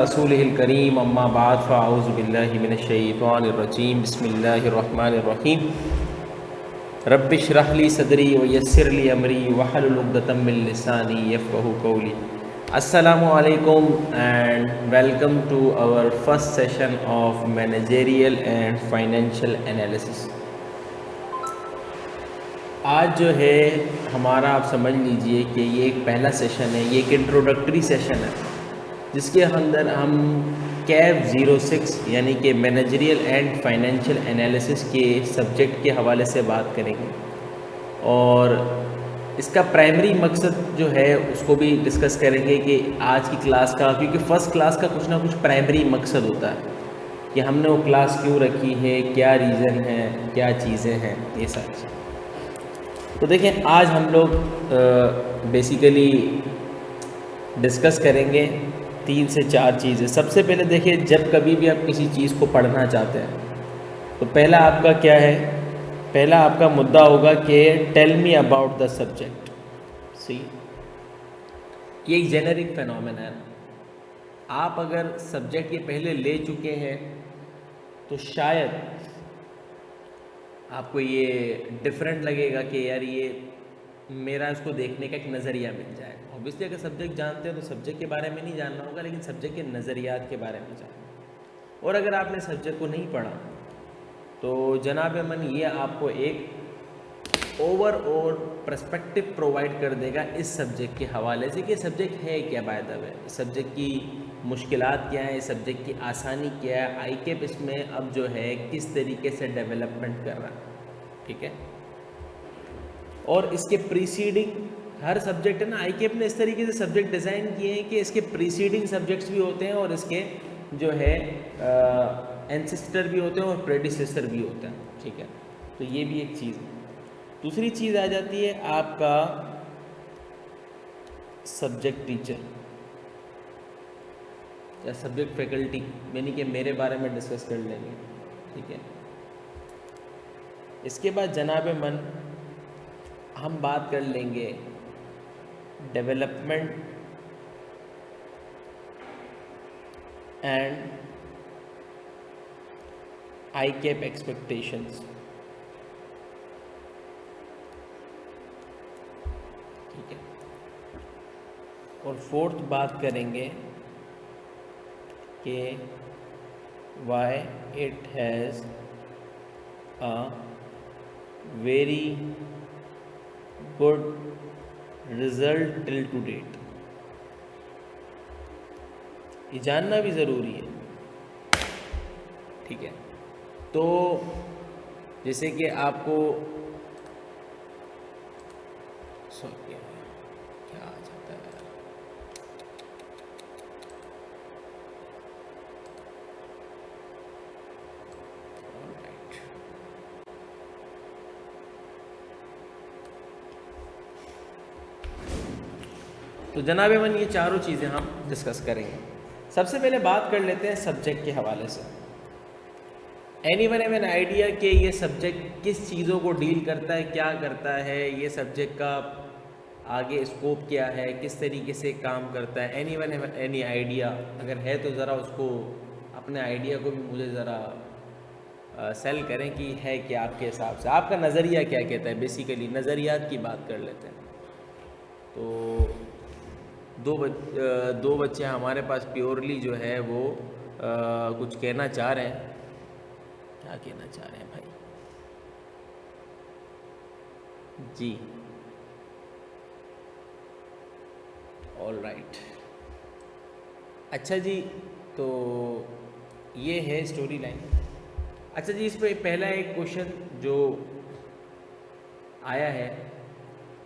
रसूलिहिल करीम अम्मा बाद फ़अऊज़ु बिल्लाहि मिनश्शैतानिर्रजीम बिस्मिल्लाहिर्रहमानिर्रहीम रब्बिश्रह ली सदरी व यस्सिर ली अमरी वहलुल उक़दतम मिन लिसानी यफ़क़हू क़ौली। अस्सलामु अलैकुम and welcome to our first session of managerial and financial analysis. आज जो है हमारा, आप समझ लीजिए कि ये एक पहला सेशन है, ये एक इंट्रोडक्टरी सेशन है जिसके अंदर हम कैब 06 यानी कि मैनेजरियल एंड फाइनेंशियल एनालिसिस के सब्जेक्ट के हवाले से बात करेंगे और इसका प्राइमरी मकसद जो है उसको भी डिस्कस करेंगे कि आज की क्लास का, क्योंकि फ़र्स्ट क्लास का कुछ ना कुछ प्राइमरी मकसद होता है कि हमने वो क्लास क्यों रखी है, क्या रीज़न है, क्या चीज़ें हैं, ये सारी चीज़ें। तो देखें, आज हम लोग बेसिकली डिस्कस करेंगे 3 से 4 चीज़ें। सबसे पहले देखिए, जब कभी भी आप किसी चीज़ को पढ़ना चाहते हैं तो पहला आपका क्या है, पहला आपका मुद्दा होगा कि tell me about the subject. See, ये एक जेनेरिक फिनोमेना है। आप अगर सब्जेक्ट ये पहले ले चुके हैं तो शायद आपको ये डिफरेंट लगेगा कि यार ये मेरा इसको देखने का एक नज़रिया मिल जाए। ऑब्वियसली अगर सब्जेक्ट जानते हैं तो सब्जेक्ट के बारे में नहीं जानना होगा, लेकिन सब्जेक्ट के नज़रियात के बारे में जानना। और अगर आपने सब्जेक्ट को नहीं पढ़ा तो जनाब मन ये आपको एक ओवरऑल पर्सपेक्टिव प्रोवाइड कर देगा इस सब्जेक्ट के हवाले से कि सब्जेक्ट है क्या, बाय द वे इस सब्जेक्ट की मुश्किलात क्या है, इस सब्जेक्ट की आसानी क्या है, आईकेप इसमें अब जो है किस तरीके से डेवलपमेंट कर रहा है। ठीक है, और इसके प्रीसीडिंग हर सब्जेक्ट है ना, आईकेप ने इस तरीके से सब्जेक्ट डिज़ाइन किए हैं कि इसके प्रीसीडिंग सब्जेक्ट्स भी होते हैं और इसके जो है एंसेस्टर भी होते हैं और प्रेडिसेसर भी होते हैं। ठीक है, तो ये भी एक चीज़ है। दूसरी चीज़ आ जाती है आपका सब्जेक्ट टीचर या सब्जेक्ट फैकल्टी, यानी कि मेरे बारे में डिस्कस कर लेंगे। ठीक है, इसके बाद जनाब मन हम बात कर लेंगे डेवलपमेंट एंड आईकेप एक्सपेक्टेशंस। ठीक है, और फोर्थ बात करेंगे कि why it has a very good result till to date. ये जानना भी ज़रूरी है। ठीक है, तो जैसे कि आपको क्या आ जाता है, तो जनाब मन ये चारों चीज़ें हम डिस्कस करेंगे। सबसे पहले बात कर लेते हैं सब्जेक्ट के हवाले से। एनीवन हैव एन आइडिया कि ये सब्जेक्ट किस चीज़ों को डील करता है, क्या करता है, ये सब्जेक्ट का आगे स्कोप क्या है, किस तरीके से काम करता है? Anyone have any idea? अगर है तो ज़रा उसको, अपने आइडिया को भी मुझे ज़रा सेल करें कि है क्या आपके हिसाब से, आपका नज़रिया क्या कहता है। बेसिकली नज़रियात की बात कर लेते हैं। तो दो बच्चे हमारे पास प्योरली जो है वो कुछ कहना चाह रहे हैं। क्या कहना चाह रहे हैं भाई? जी, ऑल राइट, अच्छा जी, तो ये है स्टोरी लाइन। अच्छा जी, इस पर पहला एक क्वेश्चन जो आया है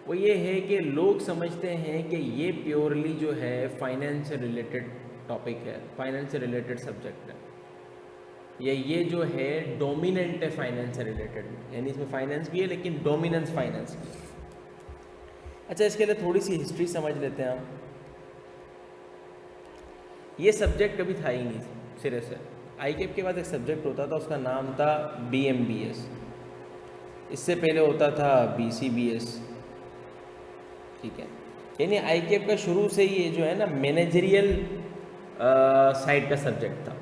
वो ये है कि लोग समझते हैं कि ये प्योरली जो है फाइनेंस से रिलेटेड टॉपिक है, फाइनेंस से रिलेटेड सब्जेक्ट है, या ये जो है डोमिनेंट है फाइनेंस से रिलेटेड, यानी इसमें फाइनेंस भी है लेकिन डोमिनेंस फाइनेंस की। अच्छा, इसके लिए थोड़ी सी हिस्ट्री समझ लेते हैं हम। ये सब्जेक्ट कभी था ही नहीं सिरे से। आईकेप के बाद एक सब्जेक्ट होता था, उसका नाम था BMBS। इससे पहले होता था BCBS। ठीक है, यानी आईकेप का शुरू से ही ये जो है ना मैनेजरियल साइड का सब्जेक्ट था।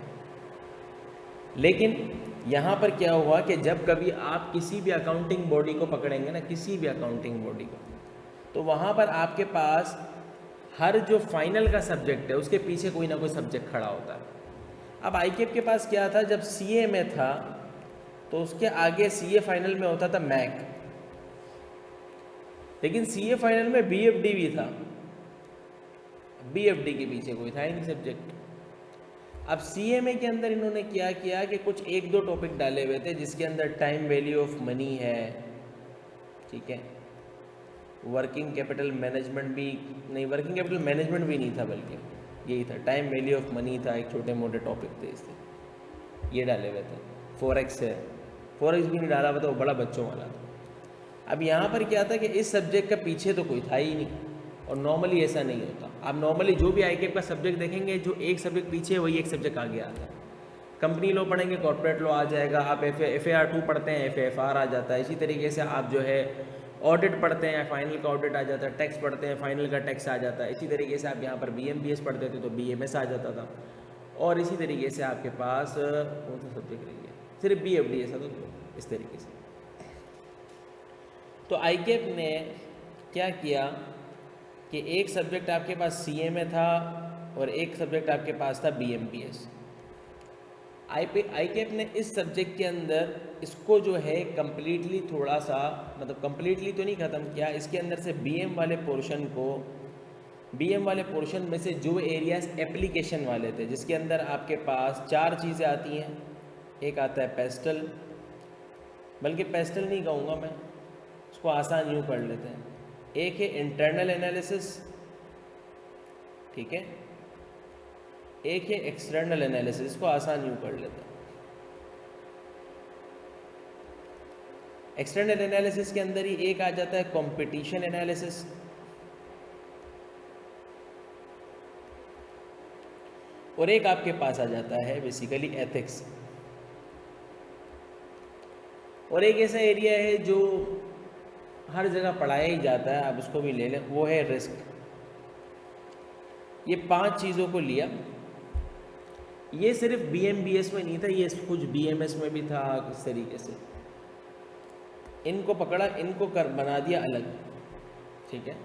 लेकिन यहाँ पर क्या हुआ कि जब कभी आप किसी भी अकाउंटिंग बॉडी को पकड़ेंगे ना, किसी भी अकाउंटिंग बॉडी को, तो वहाँ पर आपके पास हर जो फाइनल का सब्जेक्ट है उसके पीछे कोई ना कोई सब्जेक्ट खड़ा होता है। अब आईकेप के पास क्या था, जब सीए में था तो उसके आगे सीए फाइनल में होता था मैक, लेकिन सीए फाइनल में बीएफडी भी था, बीएफडी के पीछे कोई था ही नहीं सब्जेक्ट। अब सीएमए के अंदर इन्होंने क्या किया कि कुछ एक दो टॉपिक डाले हुए थे जिसके अंदर टाइम वैल्यू ऑफ मनी है, ठीक है, वर्किंग कैपिटल मैनेजमेंट भी नहीं, वर्किंग कैपिटल मैनेजमेंट भी नहीं था, बल्कि यही था, टाइम वैल्यू ऑफ मनी था, एक छोटे मोटे टॉपिक थे इससे, ये डाले हुए थे। फॉरेक्स है, फॉरेक्स भी नहीं डाला हुआ था, वो बड़ा बच्चों वाला था। अब यहाँ पर क्या था कि इस सब्जेक्ट का पीछे तो कोई था ही नहीं, और नॉर्मली ऐसा नहीं होता। आप नॉर्मली जो भी आईकेप का सब्जेक्ट देखेंगे, जो एक सब्जेक्ट पीछे है वही एक सब्जेक्ट आगे आता है। कंपनी लॉ पढ़ेंगे, कॉर्पोरेट लॉ आ जाएगा, आप FAR 2 पढ़ते हैं, FAR आ जाता है। इसी तरीके से आप जो है ऑडिट पढ़ते हैं, फाइनल का ऑडिट आ जाता है, टैक्स पढ़ते हैं, फाइनल का टैक्स आ जाता है। इसी तरीके से आप यहाँ पर BMBS पढ़ते थे तो BMS आ जाता था, और इसी तरीके से आपके पास कौन सा सब्जेक्ट रही है, सिर्फ BFD ऐसा तो इस तरीके से। तो आईकेप ने क्या किया कि एक सब्जेक्ट आपके पास CA में था और एक सब्जेक्ट आपके पास था BMPS। आईकेप ने इस सब्जेक्ट के अंदर इसको जो है कम्प्लीटली थोड़ा सा, मतलब कम्प्लीटली तो नहीं ख़त्म किया, इसके अंदर से BM वाले पोर्शन को, BM वाले पोर्शन में से जो एरियाज एप्लीकेशन वाले थे, जिसके अंदर आपके पास 4 चीज़ें आती हैं। एक आता है पेस्टल, बल्कि पेस्टल नहीं कहूँगा मैं, उसको आसान यूँ कर लेते हैं। एक है इंटरनल एनालिसिस, ठीक है, एक है एक्सटर्नल एनालिसिस, को आसान यूँ कर लेते हैं। एक्सटर्नल एनालिसिस के अंदर ही एक आ जाता है कंपटीशन एनालिसिस, और एक आपके पास आ जाता है बेसिकली एथिक्स, और एक ऐसा एरिया है जो हर जगह पढ़ाया ही जाता है, आप उसको भी ले लें, वो है रिस्क। ये 5 चीज़ों को लिया। ये सिर्फ BMBS में नहीं था, ये कुछ BMS में भी था। किस तरीके से इनको पकड़ा, इनको बना दिया अलग, ठीक है।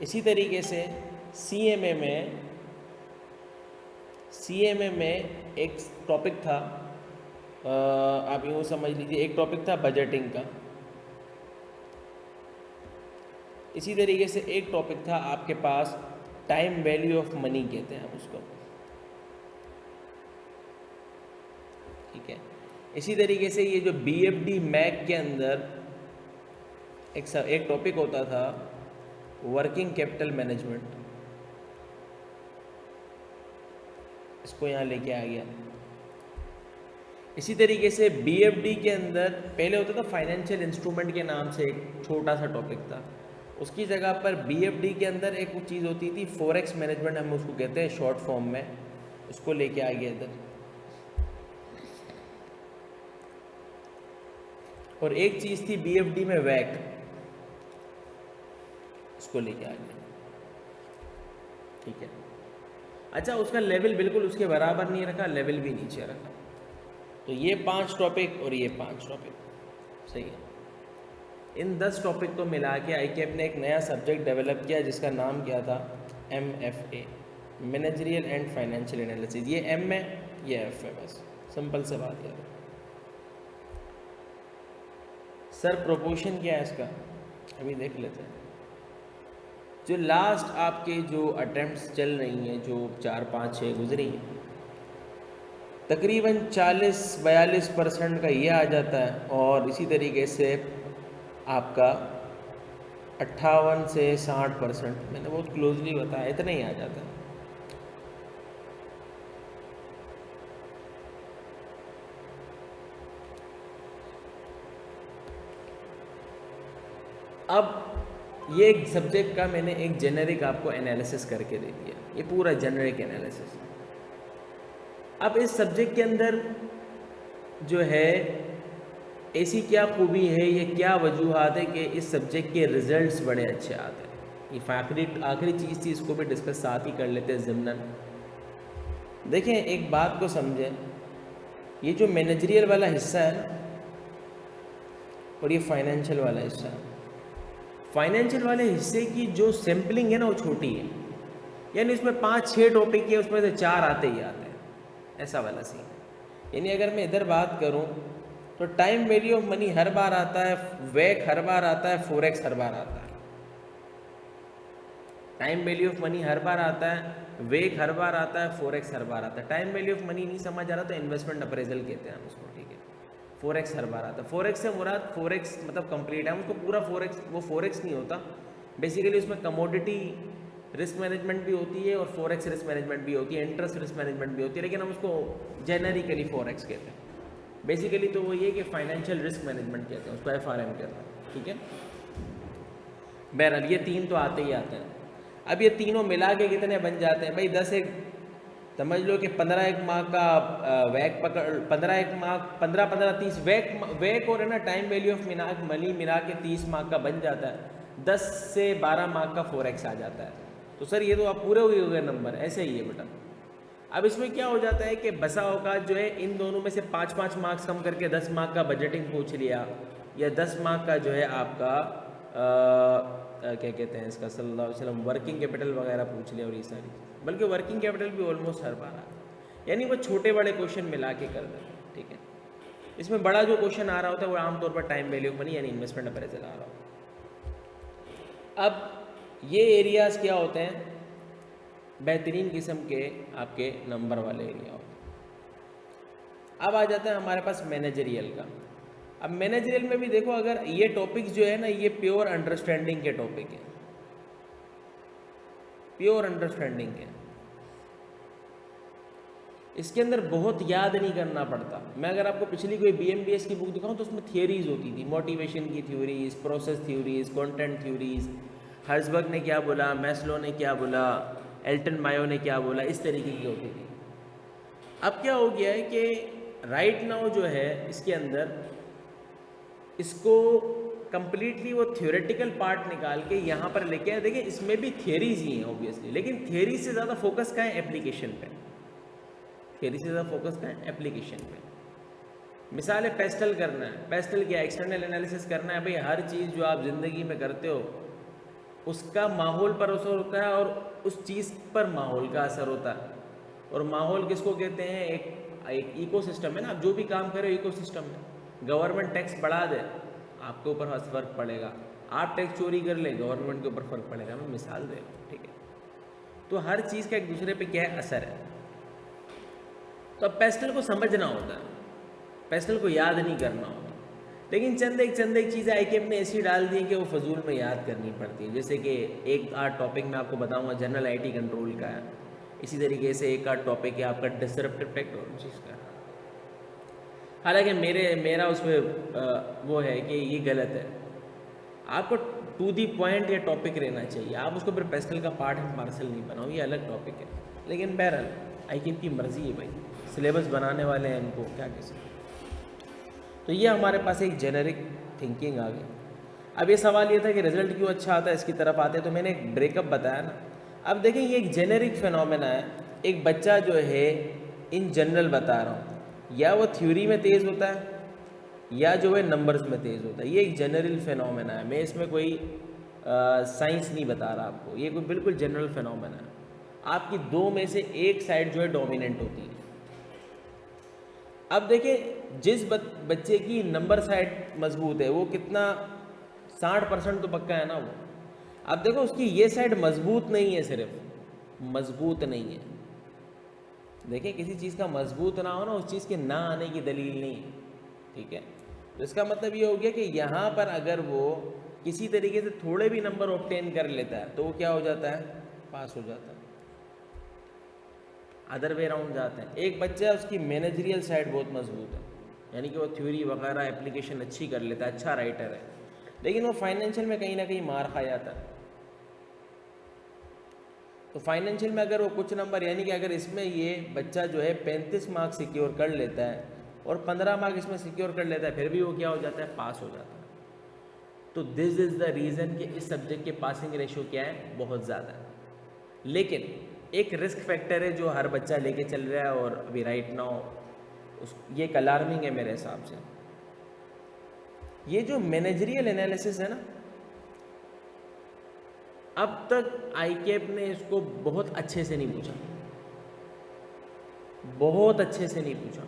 इसी तरीके से CMA में एक टॉपिक था, आप यूँ समझ लीजिए, एक टॉपिक था बजटिंग का। इसी तरीके से एक टॉपिक था आपके पास टाइम वैल्यू ऑफ मनी, कहते हैं उसको, ठीक है। इसी तरीके से ये जो BFD मैक के अंदर एक टॉपिक होता था वर्किंग कैपिटल मैनेजमेंट, इसको यहाँ लेके आ गया। इसी तरीके से BFD के अंदर पहले होता था फाइनेंशियल इंस्ट्रूमेंट के नाम से एक छोटा सा टॉपिक था, उसकी जगह पर BFD के अंदर एक चीज़ होती थी फॉरेक्स मैनेजमेंट, हम उसको कहते हैं शॉर्ट फॉर्म में, उसको लेके आ गया इधर। और एक चीज़ थी BFD में वैक, उसको लेके आ गया, ठीक है। अच्छा, उसका लेवल बिल्कुल उसके बराबर नहीं रखा, लेवल भी नीचे रखा। तो ये 5 टॉपिक और ये 5 टॉपिक, सही है। इन 10 टॉपिक को मिला के आईकेप ने एक नया सब्जेक्ट डेवलप किया जिसका नाम क्या था, MFA, managerial and financial analysis. ये M है, ये F है, बस सिंपल से बात याद है। सर प्रोपोर्शन क्या है इसका, अभी देख लेते हैं। जो लास्ट आपके जो अटेम्प्ट्स चल रही हैं, जो 4, 5, 6 गुजरी हैं, तकरीबन 40-42% का ये आ जाता है, और इसी तरीके से आपका 58 से 60%, मैंने बहुत क्लोजली बताया, इतना ही आ जाता है। अब ये एक सब्जेक्ट का मैंने एक जेनेरिक आपको एनालिसिस करके दे दिया, ये पूरा जेनेरिक एनालिसिस। अब इस सब्जेक्ट के अंदर जो है ऐसी क्या खूबी है, ये क्या वजूहात है कि इस सब्जेक्ट के रिजल्ट्स बड़े अच्छे आते हैं। ये आखिरी चीज़ थी, इसको भी डिस्कस साथ ही कर लेते हैं ज़िम्नन। देखें एक बात को समझें, ये जो मैनेजरियल वाला हिस्सा है ना और ये फाइनेंशियल वाला हिस्सा है, फाइनेंशियल वाले हिस्से की जो सैम्पलिंग है ना वो छोटी है, यानी उसमें 5-6 टॉपिक है, उसमें से 4 आते ही आते हैं, ऐसा वाला सीन। यानी अगर मैं इधर बात करूं तो टाइम वैल्यू ऑफ मनी हर बार आता है, वैक हर बार आता है, फोरेक्स हर बार आता है। टाइम वैल्यू ऑफ मनी हर बार आता है, वेक हर बार आता है, फोरेक्स हर बार आता है। टाइम वैल्यू ऑफ मनी नहीं समझ आ रहा तो इन्वेस्टमेंट अप्रेजल कहते हैं हम उसको, ठीक है। फोरेक्स हर बार आता है, फोरेक्स से मुराद फोरेक्स मतलब कंप्लीट है, उसको पूरा फोरेक्स, वो फोरेक्स नहीं होता बेसिकली, उसमें कमोडिटी रिस्क मैनेजमेंट भी होती है और फोरेक्स रिस्क मैनेजमेंट भी होती है, इंटरेस्ट रिस्क मैनेजमेंट भी होती है, लेकिन हम उसको जेनरिकली फोरेक्स कहते हैं। बेसिकली तो वो ये कि फाइनेंशियल रिस्क मैनेजमेंट कहते हैं उसको, FRM कहते हैं, ठीक है। बहरहाल ये 3 तो आते ही आते हैं। अब ये तीनों मिला के कितने बन जाते हैं भाई? 10 एक समझ लो कि 15 एक मार्क का वैक पकड़, 15 एक मार्क, 15 30 वैक और है ना टाइम वैल्यू ऑफ मनी मिला के 30 मार्क का बन जाता है। 10 से 12 मार्क का फोरेक्स आ जाता है। तो सर ये तो आप पूरे हुए हो गए नंबर, ऐसे ही है बेटा। अब इसमें क्या हो जाता है कि बसा औकात जो है इन दोनों में से 5-5 मार्क्स कम करके 10 मार्क का बजटिंग पूछ लिया, या 10 मार्क का जो है आपका क्या कहते हैं इसका सल्लल्लाहु अलैहि वसल्लम वर्किंग कैपिटल वगैरह पूछ लिया, और ये सारी, बल्कि वर्किंग कैपिटल भी ऑलमोस्ट हर बार आता है। यानी वो छोटे बड़े क्वेश्चन मिला के कर देते हैं, ठीक है। इसमें बड़ा जो क्वेश्चन आ रहा होता है वो आमतौर पर टाइम वैल्यू ऑफ मनी यानी इन्वेस्टमेंट अप्रेजल आ रहा होता है। अब ये एरियाज़ क्या होते हैं? बेहतरीन किस्म के आपके नंबर वाले एरिया होते हैं। अब आ जाता है हमारे पास मैनेजरियल का। अब मैनेजरियल में भी देखो, अगर ये टॉपिक्स जो है ना ये प्योर अंडरस्टैंडिंग के टॉपिक है, प्योर अंडरस्टैंडिंग के, इसके अंदर बहुत याद नहीं करना पड़ता। मैं अगर आपको पिछली कोई BMBS की बुक दिखाऊं तो उसमें थियरीज होती थी, मोटिवेशन की theories, process theories, content theories, Herzberg ने क्या बोला, मैस्लो ने क्या बोला, एल्टन मायो ने क्या बोला, इस तरीके की होती थी। अब क्या हो गया है कि राइट नाउ जो है इसके अंदर इसको कंप्लीटली वो थ्योरेटिकल पार्ट निकाल के यहाँ पर लेके आए। देखिए इसमें भी थियरीज ही हैं ऑब्वियसली, लेकिन थियरी से ज़्यादा फोकस का है एप्लीकेशन पे, थियरी से ज़्यादा फोकस का है एप्लीकेशन पे। मिसाल है पेस्टल करना है, पेस्टल क्या एक्सटर्नल एनालिसिस करना है भाई। हर चीज़ जो आप ज़िंदगी में करते हो उसका माहौल पर असर होता है और उस चीज़ पर माहौल का असर होता है। और माहौल किसको कहते हैं? एक इकोसिस्टम है ना, आप जो भी काम कर रहे हो इकोसिस्टम है। गवर्नमेंट टैक्स बढ़ा दे आपके ऊपर फ़र्क पड़ेगा, आप टैक्स चोरी कर ले गवर्नमेंट के ऊपर फ़र्क पड़ेगा। मैं मिसाल दे रहा हूँ, ठीक है। तो हर चीज़ का एक दूसरे पे क्या है असर है। तो अब पेस्टल को समझना होता है, पेस्टल को याद नहीं करना होता, लेकिन चंद एक चीज़ें IKEAP ने ऐसी डाल दी कि वो फजूल में याद करनी पड़ती है। जैसे कि एक आध टॉपिक मैं आपको बताऊंगा जनरल IT कंट्रोल का है, इसी तरीके से एक आध टॉपिक है आपका डिसरप्टिव टेक्नोलॉजीज का। हालांकि मेरा उसमें वो है कि ये गलत है, आपको टू दी पॉइंट या टॉपिक रहना चाहिए। आप उसको फिर पेस्टल का पार्ट एंड पार्सल नहीं बनाओ, ये अलग टॉपिक है। लेकिन बहरहाल IKEAP की मर्ज़ी है भाई, सिलेबस बनाने वाले हैं, इनको क्या कह सकते। तो ये हमारे पास एक जेनरिक थिंकिंग आ गई। अब ये सवाल ये था कि रिजल्ट क्यों अच्छा आता है, इसकी तरफ आते हैं, तो मैंने एक ब्रेकअप बताया ना। अब देखें ये एक जेनरिक फिनोमेना है। एक बच्चा जो है इन जनरल बता रहा हूँ, या वो थ्योरी में तेज़ होता है या जो है नंबर्स में तेज़ होता है। ये एक जनरल फिनोमेना है, मैं इसमें कोई साइंस नहीं बता रहा आपको, ये कोई बिल्कुल जनरल फिनोमेना है। आपकी दो में से एक साइड जो है डोमिनेंट होती है। अब देखिए जिस बच्चे की नंबर साइड मजबूत है वो कितना 60% तो पक्का है ना वो। अब देखो उसकी ये साइड मजबूत नहीं है, सिर्फ मजबूत नहीं है। देखिए किसी चीज़ का मजबूत ना हो ना उस चीज़ के ना आने की दलील नहीं है, ठीक है। तो इसका मतलब ये हो गया कि यहाँ पर अगर वो किसी तरीके से थोड़े भी नंबर ऑब्टेन कर लेता है तो वो क्या हो जाता है? पास हो जाता है। अदर वे राउंड जाते हैं। एक बच्चा है उसकी मैनेजरियल साइड बहुत मजबूत है, यानी कि वो थ्योरी वगैरह एप्लीकेशन अच्छी कर लेता है, अच्छा राइटर है, लेकिन वो फाइनेंशियल में कहीं ना कहीं मार खा जाता है। तो फाइनेंशियल में अगर वो कुछ नंबर, यानी कि अगर इसमें ये बच्चा जो है 35 मार्क सिक्योर कर लेता है और 15 मार्क इसमें सिक्योर कर लेता है, फिर भी वो क्या हो जाता है? पास हो जाता है। तो दिस इज़ द रीज़न कि इस सब्जेक्ट के पासिंग रेशो क्या है? बहुत ज़्यादा है। लेकिन एक रिस्क फैक्टर है जो हर बच्चा लेके चल रहा है, और अभी राइट नाउ ये एक अलार्मिंग है मेरे हिसाब से। ये जो मैनेजरियल एनालिसिस है ना, अब तक आईकेप ने इसको बहुत अच्छे से नहीं पूछा, बहुत अच्छे से नहीं पूछा,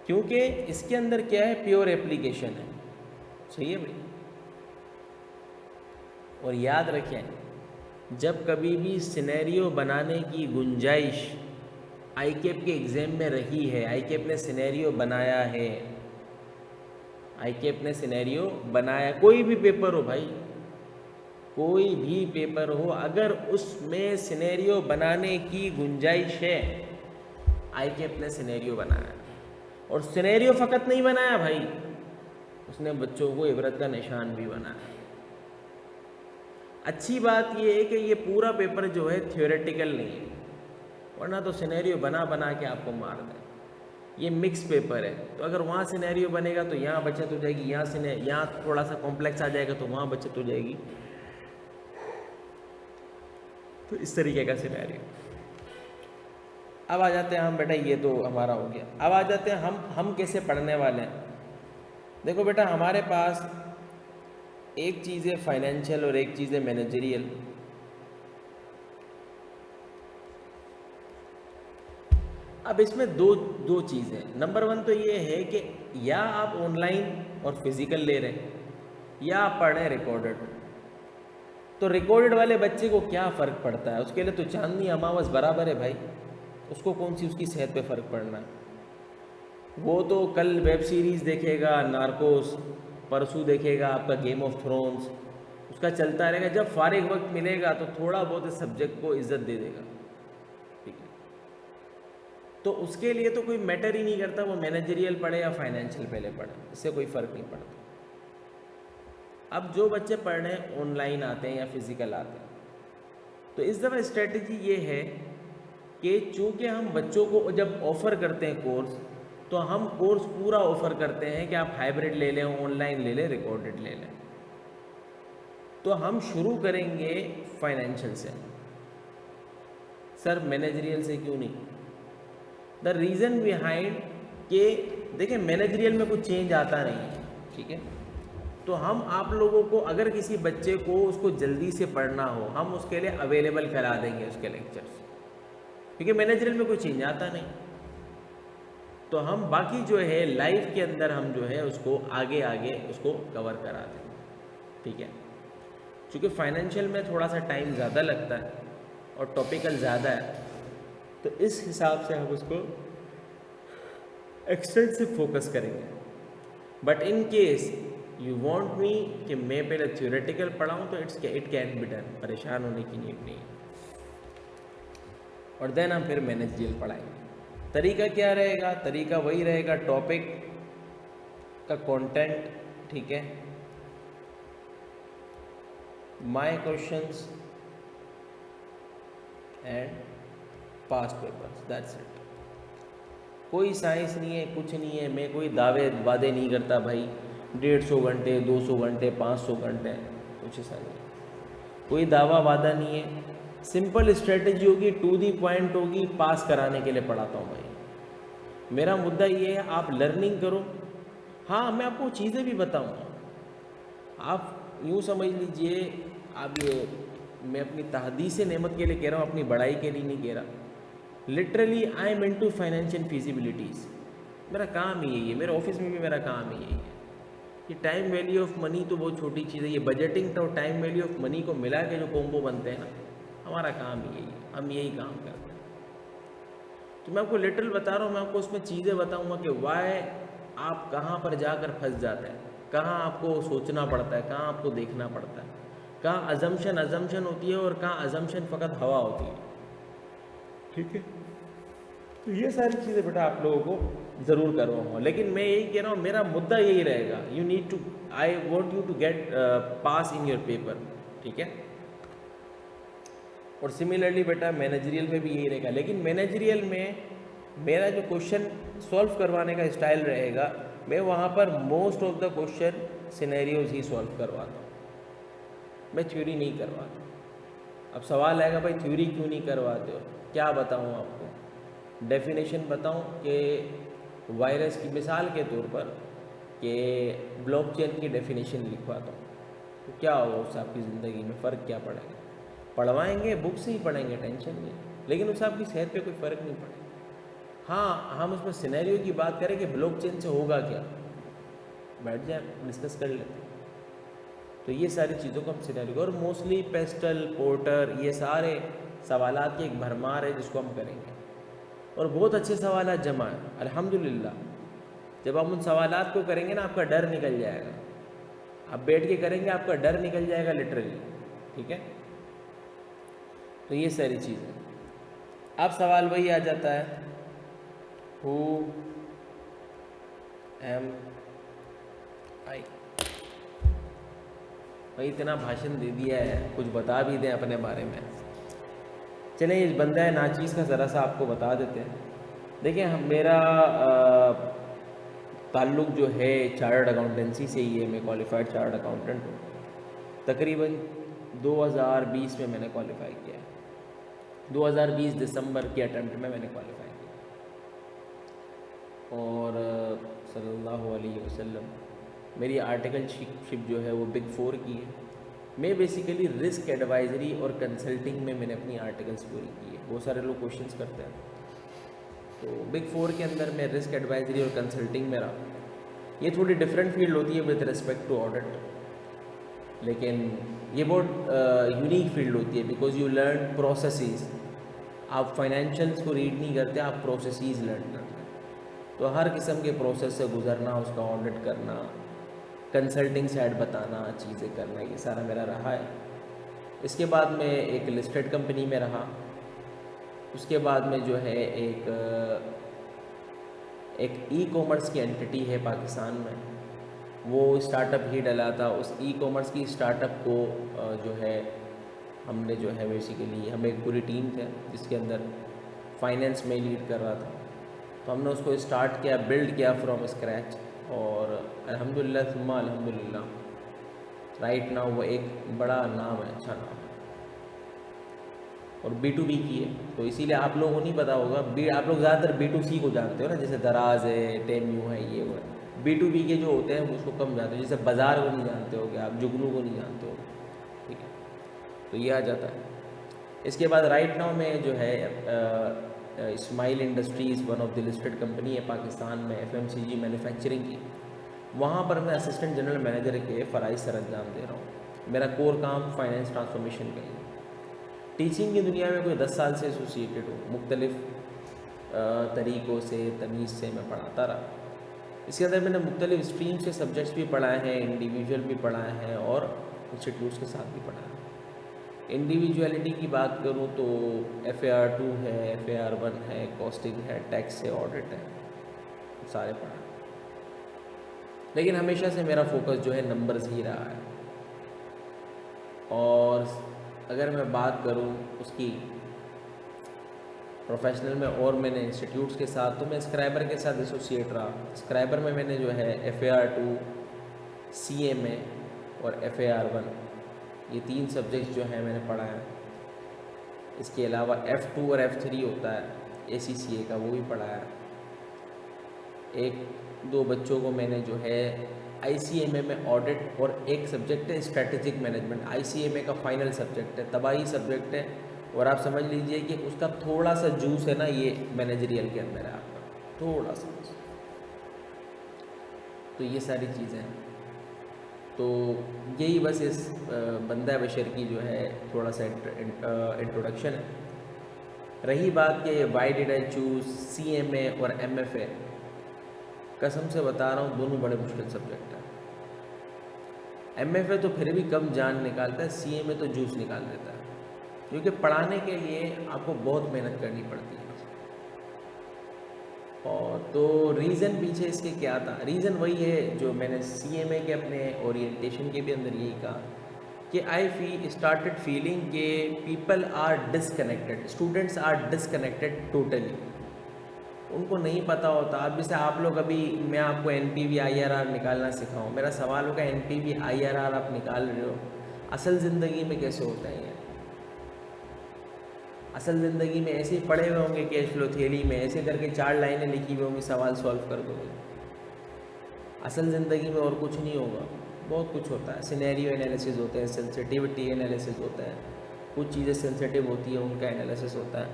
क्योंकि इसके अंदर क्या है, प्योर एप्लीकेशन है। सही है भाई। और याद रखें, जब कभी भी सिनेरियो बनाने की गुंजाइश आईकेप के एग्ज़ाम में रही है, आईकेप ने सिनेरियो बनाया है, आईकेप ने सिनेरियो बनाया, कोई भी पेपर हो भाई, कोई भी पेपर हो, अगर उसमें सिनेरियो बनाने की गुंजाइश है, आईकेप ने सिनेरियो बनाया। और सिनेरियो फ़कत नहीं बनाया भाई, उसने बच्चों को इबरत का निशान भी बनाया। अच्छी बात यह है कि ये पूरा पेपर जो है थ्योरेटिकल नहीं है, वरना तो सिनेरियो बना बना के आपको मार दें। ये मिक्स पेपर है, तो अगर वहाँ सिनेरियो बनेगा तो यहाँ बचत हो जाएगी, यहाँ थोड़ा सा कॉम्प्लेक्स आ जाएगा तो वहाँ बचत हो जाएगी। तो इस तरीके का सिनेरियो। अब आ जाते हैं हम, बेटा ये तो हमारा हो गया। अब आ जाते हैं हम कैसे पढ़ने वाले हैं। देखो बेटा, हमारे पास एक चीज़ है फाइनेंशियल और एक चीज़ है मैनेजरियल। अब इसमें दो चीज़ें। नंबर 1 तो ये है कि या आप ऑनलाइन और फिजिकल ले रहे हैं, या आप पढ़ रहे हैं रिकॉर्डेड। तो रिकॉर्डेड वाले बच्चे को क्या फ़र्क पड़ता है, उसके लिए तो चांदनी अमावस बराबर है भाई, उसको कौन सी उसकी सेहत पे फ़र्क पड़ना है। वो तो कल वेब सीरीज़ देखेगा नार्कोस, परसों देखेगा आपका गेम ऑफ थ्रोन्स, उसका चलता रहेगा। जब फारिग वक्त मिलेगा तो थोड़ा बहुत इस सब्जेक्ट को इज्जत दे देगा, ठीक है। तो उसके लिए तो कोई मैटर ही नहीं करता वो मैनेजरियल पढ़े या फाइनेंशियल पहले पढ़े, इससे कोई फ़र्क नहीं पड़ता। अब जो बच्चे पढ़ रहे हैं ऑनलाइन आते हैं या फिज़िकल आते हैं, तो इस दफ़ा स्ट्रेटजी ये है कि चूँकि हम बच्चों को जब ऑफ़र करते हैं कोर्स, तो हम कोर्स पूरा ऑफ़र करते हैं कि आप हाइब्रिड ले लें, ऑनलाइन ले लें, रिकॉर्डेड ले लें। तो हम शुरू करेंगे फाइनेंशियल से। सर मैनेजरियल से क्यों नहीं? द रीज़न बिहाइंड कि देखिए मैनेजरियल में कुछ चेंज आता नहीं है, ठीक है। तो हम आप लोगों को, अगर किसी बच्चे को उसको जल्दी से पढ़ना हो, हम उसके लिए अवेलेबल करा देंगे उसके लेक्चर्स, क्योंकि मैनेजरियल में कोई चेंज आता नहीं। तो हम बाकी जो है लाइफ के अंदर हम जो है उसको आगे उसको कवर करा देंगे, ठीक है। क्योंकि फाइनेंशियल में थोड़ा सा टाइम ज़्यादा लगता है और टॉपिकल ज़्यादा है, तो इस हिसाब से हम उसको एक्सटेंसिव फोकस करेंगे। But in case you want me कि मैं पहले थ्योरेटिकल पढ़ाऊँ, तो इट कैन बी डन, परेशान होने की नीड नहीं है। और देन हम फिर मैनेजरियल पढ़ाएंगे। तरीका क्या रहेगा? तरीका वही रहेगा, टॉपिक का कंटेंट, ठीक है, my questions and past papers, that's it. कोई साइंस नहीं है, कुछ नहीं है। मैं कोई वादे नहीं करता भाई 150 घंटे, 200 घंटे, 500 घंटे, कुछ ऐसा नहीं, कोई दावा वादा नहीं है। सिंपल स्ट्रेटजी होगी, टू दी पॉइंट होगी, पास कराने के लिए पढ़ाता हूँ भाई। मेरा मुद्दा ये है, आप लर्निंग करो। हाँ, मैं आपको चीज़ें भी बताऊँगा। आप यूँ समझ लीजिए, आप ये, मैं अपनी तहदीस नेमत के लिए कह रहा हूँ, अपनी बड़ाई के लिए नहीं कह रहा। Literally I am into financial फिजिबिलिटीज़। मेरा काम ही यही है, मेरे ऑफिस में भी मेरा काम ही यही है कि टाइम वैल्यू ऑफ मनी तो बहुत छोटी चीज़ है। ये बजटिंग तो टाइम वैल्यू ऑफ मनी को मिला के जो कॉम्बो बनते हैं ना, हमारा काम ही यही है, हम यही काम करते हैं। तो मैं आपको लिटरल बता रहा हूँ, मैं आपको उसमें चीज़ें बताऊँगा कि वाई आप कहाँ पर जाकर फंस जाते हैं, कहाँ आपको सोचना पड़ता है, कहाँ आपको देखना पड़ता है, कहाँ अजम्पशन होती है और कहाँ अजम्पशन फ़कत हवा होती है, ठीक है। तो ये सारी चीज़ें बेटा आप लोगों को ज़रूर करवाऊँगा, लेकिन मैं यही कह रहा हूँ, मेरा मुद्दा यही रहेगा, you need to, I want you to get pass in your paper, ठीक है। और सिमिलरली बेटा मैनेजरियल में भी यही रहेगा, लेकिन मैनेजरियल में मेरा जो क्वेश्चन सॉल्व करवाने का स्टाइल रहेगा, मैं वहाँ पर most of the question scenarios he solve करवाता हूँ, मैं थ्योरी नहीं करवाता। अब सवाल आएगा भाई थ्योरी क्यों नहीं करवाते हो, क्या बताऊँ आपको, डेफिनेशन बताऊँ कि वायरस की मिसाल के तौर पर कि ब्लॉकचेन की डेफिनेशन लिखवाता हूँ, तो क्या होगा उससे आपकी ज़िंदगी में फ़र्क क्या पड़ेगा? पढ़वाएंगे, बुक से ही पढ़ेंगे, टेंशन नहीं, लेकिन उससे आपकी सेहत पे कोई फ़र्क नहीं पड़ेगा। हाँ, हम उसमें सिनेरियो की बात करें कि ब्लॉकचेन से होगा क्या, बैठ जाए डिस्कस कर लेते हैं। तो ये सारी चीज़ों को हम सिनेरियो, और मोस्टली पेस्टल पोर्टर ये सारे सवालात की एक भरमार है जिसको हम करेंगे, और बहुत अच्छे सवालात जमा है अल्हम्दुलिल्लाह। जब हम उन सवालात को करेंगे ना, आपका डर निकल जाएगा, आप बैठ के करेंगे आपका डर निकल जाएगा लिटरली, ठीक है। तो ये सारी चीज़ें, अब सवाल वही आ जाता है, हु एम आई। भाई इतना भाषण दे दिया है, कुछ बता भी दें अपने बारे में। चलें इस बंदा नाचीज़ का ज़रा सा आपको बता देते हैं। देखिए हम मेरा ताल्लुक़ जो है चार्टर्ड अकाउंटेंसी से ही है, मैं क्वालिफाइड चार्टर्ड अकाउंटेंट हूँ। तकरीबन 2020 में मैंने क्वालिफाई किया है, 2020 दिसंबर के अटेम्प्ट में मैंने क्वालिफाई किया, और सल्लल्लाहु अलैहि वसल्लम मेरी आर्टिकलशिप जो है वो बिग 4 की है। मैं बेसिकली रिस्क एडवाइजरी और कंसल्टिंग में मैंने अपनी आर्टिकल्स पूरी की है। बहुत सारे लोग क्वेश्चंस करते हैं, तो बिग 4 के अंदर मैं रिस्क एडवाइजरी और कंसल्टिंग में रहा। ये थोड़ी डिफरेंट फील्ड होती है विद रिस्पेक्ट टू ऑडिट, लेकिन ये बहुत यूनिक फील्ड होती है बिकॉज यू लर्न प्रोसेसेस। आप फाइनेंशियल्स को रीड नहीं करते, आप प्रोसेसेस लर्न करते हैं। तो हर किस्म के प्रोसेस से गुजरना, उसका ऑडिट करना, कंसल्टिंग साइड बताना, चीज़ें करना, ये सारा मेरा रहा है। इसके बाद मैं एक लिस्टेड कंपनी में रहा। उसके बाद में जो है एक ई कॉमर्स की एंटिटी है पाकिस्तान में, वो स्टार्टअप ही डला था। उस ई कॉमर्स की स्टार्टअप को जो है हमने जो है बेसिकली, हम एक पूरी टीम थे जिसके अंदर फाइनेंस में लीड कर रहा था। तो हमने उसको स्टार्ट किया, बिल्ड किया फ्रॉम स्क्रैच, और अल्हम्दुलिल्लाह सुम्मा अल्हम्दुलिल्लाह राइट नाउ वो एक बड़ा नाम है, अच्छा नाम है, और B2B की है। तो इसीलिए आप लोगों को नहीं पता होगा, आप लोग ज़्यादातर B2C को जानते हो ना, जैसे दराज है, टेन्यू है, ये वो है। B2B के जो होते हैं वो उसको कम जानते हो, जैसे बाज़ार को नहीं जानते हो, आप जुगनू को नहीं जानते हो, ठीक है। तो ये आ जाता है। इसके बाद राइट नाउ में जो है Ismail industries one of the listed company है पाकिस्तान में, FMCG मैन्युफैक्चरिंग की, वहाँ पर मैं असिस्टेंट जनरल मैनेजर के फ़राइज़ सर अंजाम दे रहा हूँ। मेरा कोर काम फाइनेंस ट्रांसफॉर्मेशन का ही है। टीचिंग की दुनिया में कोई 10 साल से एसोसिएटेड हूँ, मुख्तलिफ़ तरीक़ों से, तमीज़ से मैं पढ़ाता रहा। इसके अंदर मैंने मुख्तलिफ़ स्ट्रीम से सब्जेक्ट्स भी पढ़ाए हैं, इंडिविजुअल भी पढ़ाए हैं, और इंस्टीट्यूट्स के साथ भी पढ़ाया है। इंडिविजुअलिटी की बात करूँ तो FAR 2 है, FAR 1 है, कॉस्टिंग है, टैक्स है, ऑडिट है, सारे पढ़ा। लेकिन हमेशा से मेरा फोकस जो है नंबर्स ही रहा है। और अगर मैं बात करूँ उसकी प्रोफेशनल में, और मैंने इंस्टीट्यूट्स के साथ, तो मैं स्क्राइबर के साथ एसोसिएट रहा। स्क्राइबर में मैंने जो है FAR 2, CMA और FAR 1, ये 3 सब्जेक्ट्स जो हैं मैंने पढ़ा है। इसके अलावा F2 और F3 होता है ACCA का, वो भी पढ़ा है। 1-2 बच्चों को मैंने जो है ICMA में ऑडिट, और एक सब्जेक्ट है स्ट्रेटेजिक मैनेजमेंट, ICMA का फाइनल सब्जेक्ट है, तबाही सब्जेक्ट है, और आप समझ लीजिए कि उसका थोड़ा सा जूस है ना, ये मैनेजरियल के अंदर है आपका, थोड़ा सा। तो ये सारी चीज़ें हैं। तो यही बस इस बंदा बशर की जो है थोड़ा सा इंट्रोडक्शन है। रही बात कि why did I choose CMA और MFA, कसम से बता रहा हूँ दोनों बड़े मुश्किल सब्जेक्ट हैं। MFA तो फिर भी कम जान निकालता है, CMA तो जूस निकाल देता है, क्योंकि पढ़ाने के लिए आपको बहुत मेहनत करनी पड़ती है। और तो रीज़न पीछे इसके क्या था, रीज़न वही है जो मैंने CMA के अपने ओरिएंटेशन के भी अंदर यही कहा कि आई स्टार्टेड फीलिंग के people are disconnected, students are disconnected totally. उनको नहीं पता होता। अब जैसे आप लोग, अभी मैं आपको NPV IRR निकालना सिखाऊं, मेरा सवाल होगा NPV IRR आप निकाल रहे हो, असल ज़िंदगी में कैसे होता है ये? असल ज़िंदगी में ऐसे ही पढ़े हुए होंगे कैश फ्लो थ्योरी में, ऐसे करके 4 लाइनें लिखी हुई होंगी, सवाल सॉल्व कर दोगे। असल ज़िंदगी में और कुछ नहीं होगा, बहुत कुछ होता है। सिनेरियो एनालिसिस होते हैं, सेंसिटिविटी एनालिसिस होता है, कुछ चीज़ें सेंसिटिव होती हैं उनका एनालिसिस होता है,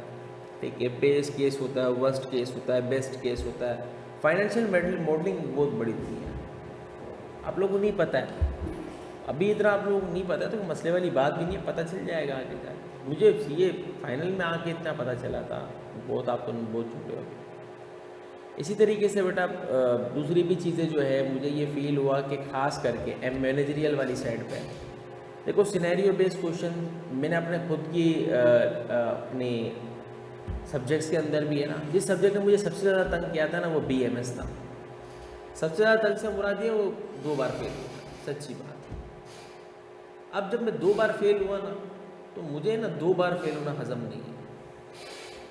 ठीक है। बेस केस होता है, वर्स्ट केस होता है, बेस्ट केस होता है। फाइनेंशियल मॉडलिंग बहुत बड़ी दुनिया है, आप लोगों को नहीं पता है, अभी इतना आप लोगों को नहीं पता है तो मसले वाली बात भी नहीं है, पता चल जाएगा आगे जाके। मुझे ये फाइनल में आके इतना पता चला था, बहुत आपको बोल चुके हो। इसी तरीके से बेटा दूसरी भी चीज़ें जो है मुझे ये फील हुआ कि ख़ास करके मैनेजरियल वाली साइड पे देखो, सिनेरियो बेस्ड क्वेश्चन मैंने अपने खुद की अपनी सब्जेक्ट्स के अंदर भी है ना, जिस सब्जेक्ट ने मुझे सबसे ज़्यादा तंग किया था ना वो BMS था। सबसे ज़्यादा तंग से मुराद ये वो 2 बार फेल हुआ, सच्ची बात है। अब जब मैं 2 बार फेल हुआ ना तो मुझे ना 2 बार फेल होना हज़म नहीं है,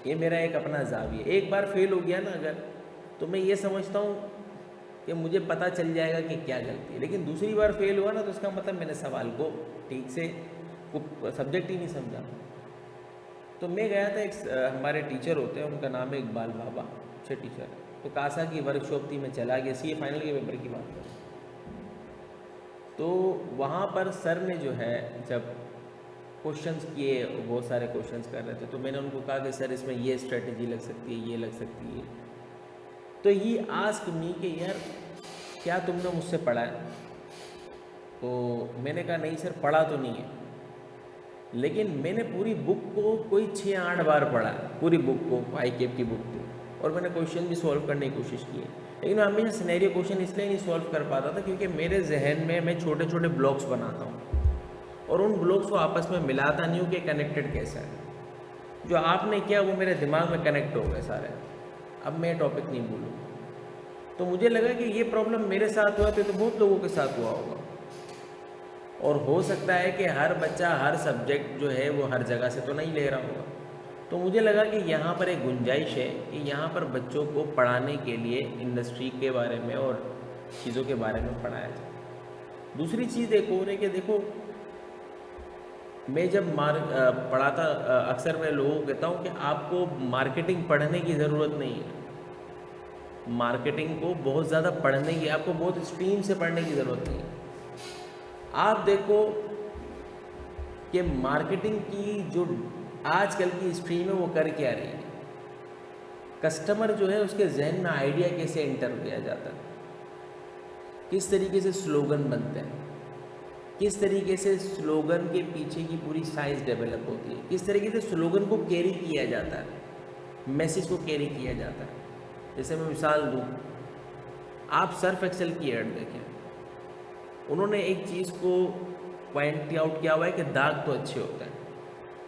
ये मेरा एक अपना ज़ाविया। एक बार फेल हो गया ना अगर, तो मैं ये समझता हूँ कि मुझे पता चल जाएगा कि क्या गलती है, लेकिन दूसरी बार फेल हुआ ना तो इसका मतलब मैंने सवाल को ठीक से सब्जेक्ट ही नहीं समझा। तो मैं गया था, एक हमारे टीचर होते हैं उनका नाम है इकबाल बाबा, अच्छे टीचर है, तो कासा की वर्कशॉप थी, मैं चला गया, CA फाइनल के पेपर की बात करूँ तो वहाँ पर सर ने जो है जब क्वेश्चंस किए, बहुत सारे क्वेश्चंस कर रहे थे, तो मैंने उनको कहा कि सर इसमें ये स्ट्रेटजी लग सकती है, ये लग सकती है। तो ये आस्क मी कि यार क्या तुमने मुझसे पढ़ा है? तो मैंने कहा नहीं सर, पढ़ा तो नहीं है, लेकिन मैंने पूरी बुक को कोई 6-8 बार पढ़ा है, पूरी बुक को, ICAP की बुक को, और मैंने क्वेश्चन भी सॉल्व करने की कोशिश की है। लेकिन मैं हमेशा सिनेरियो क्वेश्चन इसलिए नहीं सॉल्व कर पाता था क्योंकि मेरे जहन में मैं छोटे छोटे ब्लॉक्स बनाता हूँ और उन ब्लॉक्स को आपस में मिलाता नहीं हूँ कि कनेक्टेड कैसा है। जो आपने किया वो मेरे दिमाग में कनेक्ट हो गए सारे। अब मैं टॉपिक नहीं बोलूँ, तो मुझे लगा कि ये प्रॉब्लम मेरे साथ हुआ तो बहुत लोगों के साथ हुआ होगा, और हो सकता है कि हर बच्चा हर सब्जेक्ट जो है वो हर जगह से तो नहीं ले रहा होगा। तो मुझे लगा कि यहाँ पर एक गुंजाइश है कि यहाँ पर बच्चों को पढ़ाने के लिए इंडस्ट्री के बारे में और चीज़ों के बारे में पढ़ाया जाए। दूसरी चीज़ एक और है कि देखो, मैं जब पढ़ाता अक्सर मैं लोगों को कहता हूँ कि आपको मार्केटिंग पढ़ने की ज़रूरत नहीं है। मार्केटिंग को बहुत ज़्यादा पढ़ने की, आपको बहुत स्ट्रीम से पढ़ने की ज़रूरत नहीं है। आप देखो कि मार्केटिंग की जो आजकल की स्ट्रीम है वो कर क्या रही है। कस्टमर जो है उसके जहन में आइडिया कैसे एंटर किया जाता है, किस तरीके से स्लोगन बनते हैं, किस तरीके से स्लोगन के पीछे की पूरी साइंस डेवलप होती है, किस तरीके से स्लोगन को कैरी किया जाता है, मैसेज को कैरी किया जाता है। जैसे मैं मिसाल दूँ, आप सर्फ एक्सेल की ऐड देखें, उन्होंने एक चीज़ को पॉइंट आउट किया हुआ है कि दाग तो अच्छे होते हैं,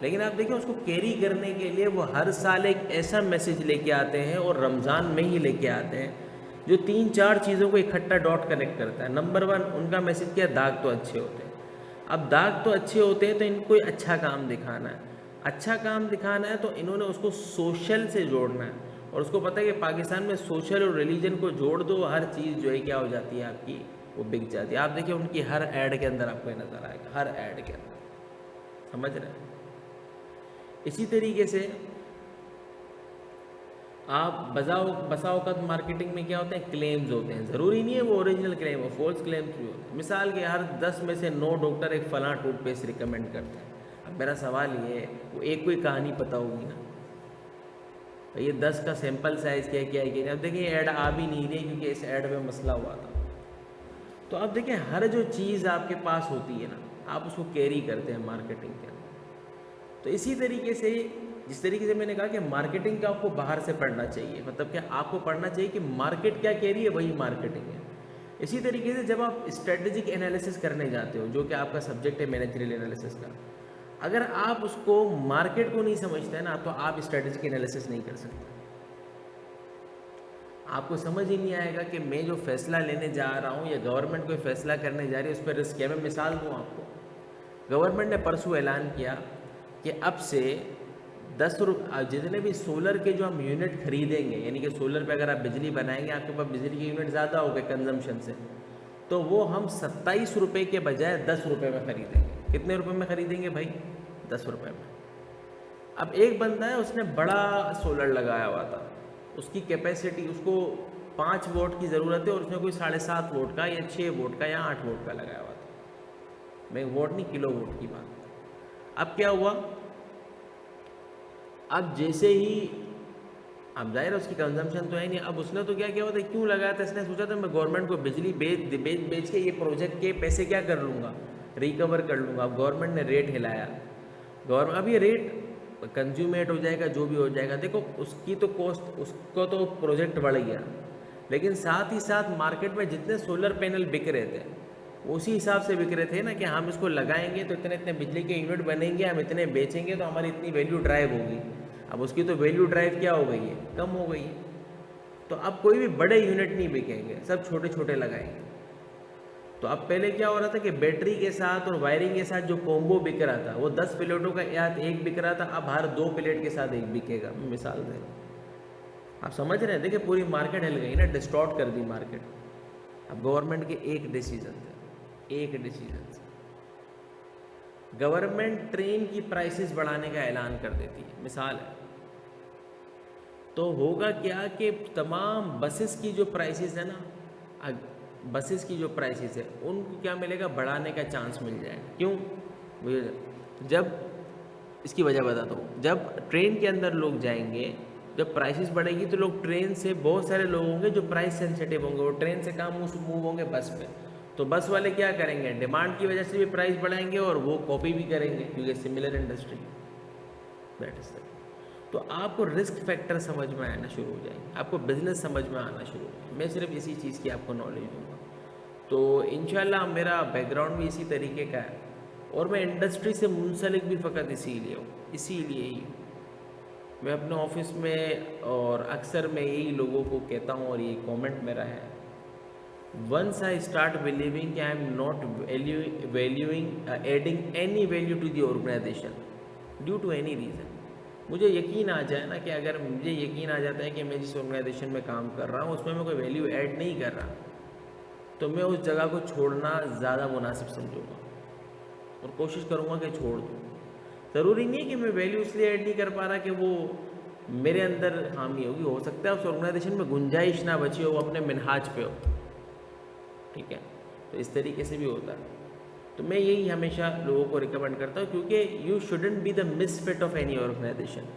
लेकिन आप देखिए उसको कैरी करने के लिए वो हर साल एक ऐसा मैसेज लेके आते हैं और रमज़ान में ही लेके आते हैं जो 3-4 चीज़ों को इकट्ठा डॉट कनेक्ट करता है। नंबर 1 उनका मैसेज क्या है, दाग तो अच्छे होते हैं। अब दाग तो अच्छे होते हैं तो इनको कोई अच्छा काम दिखाना है, अच्छा काम दिखाना है तो इन्होंने उसको सोशल से जोड़ना है, और उसको पता है कि पाकिस्तान में सोशल और रिलीजन को जोड़ दो, हर चीज़ जो है क्या हो जाती है आपकी, वो बिक जाती है। आप देखिए उनकी हर ऐड के अंदर आपको नज़र आएगा, हर ऐड के अंदर, समझ रहे हैं। इसी तरीके से आप बसा औक़ात मार्केटिंग में क्या होते हैं, क्लेम्स होते हैं। ज़रूरी नहीं है वो ओरिजिनल क्लेम हो, फॉल्स क्लेम्स भी होते हैं। मिसाल के हर 10 में से 9 डॉक्टर एक फ़लाँ टूथपेस्ट रिकमेंड करते हैं। अब मेरा सवाल ये है, वो एक कोई कहानी पता होगी ना, तो ये 10 का सैंपल साइज़ क्या है। अब देखिए ऐड आ भी नहीं रही क्योंकि इस ऐड में मसला हुआ था। तो अब देखिए हर जो चीज़ आपके पास होती है ना, आप उसको कैरी करते हैं मार्केटिंग के अंदर। तो इसी तरीके से, जिस तरीके से मैंने कहा कि मार्केटिंग का आपको बाहर से पढ़ना चाहिए, मतलब क्या आपको पढ़ना चाहिए कि मार्केट क्या कह रही है, वही मार्केटिंग है। इसी तरीके से जब आप स्ट्रेटेजिक एनालिसिस करने जाते हो, जो कि आपका सब्जेक्ट है मैनेजरियल एनालिसिस का, अगर आप उसको मार्केट को नहीं समझते हैं ना, तो आप स्ट्रेटेजिक एनालिसिस नहीं कर सकते। आपको समझ ही नहीं आएगा कि मैं जो फैसला लेने जा रहा हूँ या गवर्नमेंट कोई फैसला करने जा रही है उस पर रिस्क है। मैं मिसाल दूँ आपको, गवर्नमेंट ने परसों ऐलान किया कि अब से 10 रुपये जितने भी सोलर के जो हम यूनिट खरीदेंगे, यानी कि सोलर पे अगर आप बिजली बनाएंगे, आपके पास बिजली के यूनिट ज़्यादा हो गए कंजम्पशन से, तो वो हम 27 रुपये के बजाय 10 रुपये में ख़रीदेंगे। कितने रुपये में ख़रीदेंगे भाई? 10 रुपये में। अब एक बंदा है, उसने बड़ा सोलर लगाया हुआ था, उसकी कैपेसिटी, उसको 5 वोट की ज़रूरत है और उसने कोई 7.5 वोट का या 6 वोट का या 8 वोट का लगाया हुआ था। मैं वोट नहीं, किलो वोट की बात। अब क्या हुआ, अब जैसे ही, अब जाहिर है उसकी कंजम्पशन तो है नहीं, अब उसने तो क्या किया हुआ था, क्यों लगाया था, इसने सोचा था मैं गवर्नमेंट को बिजली बेच के ये प्रोजेक्ट के पैसे क्या कर लूँगा, रिकवर कर लूँगा। अब गवर्नमेंट ने रेट हिलाया, अब ये रेट कंज्यूमेट हो जाएगा, जो भी हो जाएगा, देखो उसकी तो कॉस्ट, उसको तो प्रोजेक्ट बढ़ गया, लेकिन साथ ही साथ मार्केट में जितने सोलर पैनल बिक रहे थे उसी हिसाब से बिक रहे थे ना, कि हम इसको लगाएंगे तो इतने इतने बिजली के यूनिट बनेंगे, हम इतने बेचेंगे तो हमारी इतनी वैल्यू ड्राइव होगी। अब उसकी तो वैल्यू ड्राइव क्या हो गई है, कम हो गई है। तो अब कोई भी बड़े यूनिट नहीं बिकेंगे, सब छोटे छोटे लगाएंगे। तो अब पहले क्या हो रहा था कि बैटरी के साथ और वायरिंग के साथ जो कॉम्बो बिक रहा था वो 10 प्लेटों का याद एक बिक रहा था, अब हर 2 प्लेट के साथ एक बिकेगा। मिसाल दे, आप समझ रहे हैं, देखिए पूरी मार्केट हिल गई ना, डिस्टॉर्ट कर दी मार्केट। अब गवर्नमेंट के एक डिसीजन थे, एक डिसीजन से गवर्नमेंट ट्रेन की प्राइसेस बढ़ाने का ऐलान कर देती है, मिसाल है। तो होगा क्या कि तमाम बसेस की जो प्राइसेस है ना, बसेस की जो प्राइसेस है उनको क्या मिलेगा, बढ़ाने का चांस मिल जाएगा। क्यों, जब, इसकी वजह बताता हूँ, जब ट्रेन के अंदर लोग जाएंगे, जब प्राइसेस बढ़ेगी तो लोग ट्रेन से, बहुत सारे लोग होंगे जो प्राइस सेंसिटिव होंगे, वो ट्रेन से कम मूव होंगे बस में। तो बस वाले क्या करेंगे, डिमांड की वजह से भी प्राइस बढ़ाएंगे और वो कॉपी भी करेंगे, क्योंकि similar industry, that is that. तो आपको रिस्क फैक्टर समझ में आना शुरू हो जाएंगे, आपको बिजनेस समझ में आना शुरू हो जाएगा। मैं सिर्फ इसी चीज़ की आपको नॉलेज दूंगा। तो इंशाल्लाह मेरा बैकग्राउंड भी इसी तरीके का है और मैं इंडस्ट्री से मुंसलिक भी फ़कत इसीलिए हूँ, इसीलिए ही मैं अपने ऑफिस में और अक्सर मैं यही लोगों को कहता हूँ और ये कमेंट मेरा है, वंस आई स्टार्ट बिलीविंग कि I am not valuing adding any value to the organisation due to any reason, मुझे यकीन आ जाए ना, कि अगर मुझे यकीन आ जाता है कि मैं जिस ऑर्गेनाइजेशन में काम कर रहा हूँ उसमें मैं कोई वैल्यू ऐड नहीं कर रहा, तो मैं उस जगह को छोड़ना ज़्यादा मुनासिब समझूंगा और कोशिश करूँगा कि छोड़ दूँ। ज़रूरी नहीं है कि मैं वैल्यू इसलिए ऐड नहीं कर पा रहा कि वो मेरे अंदर खामी होगी, हो सकता है उस ऑर्गेनाइजेशन में गुंजाइश ना बची हो, वो अपने मिनहाज पे हो, ठीक है। तो इस तरीके से भी होता है। तो मैं यही हमेशा लोगों को रिकमेंड करता हूँ, क्योंकि you shouldn't be the misfit of any organisation.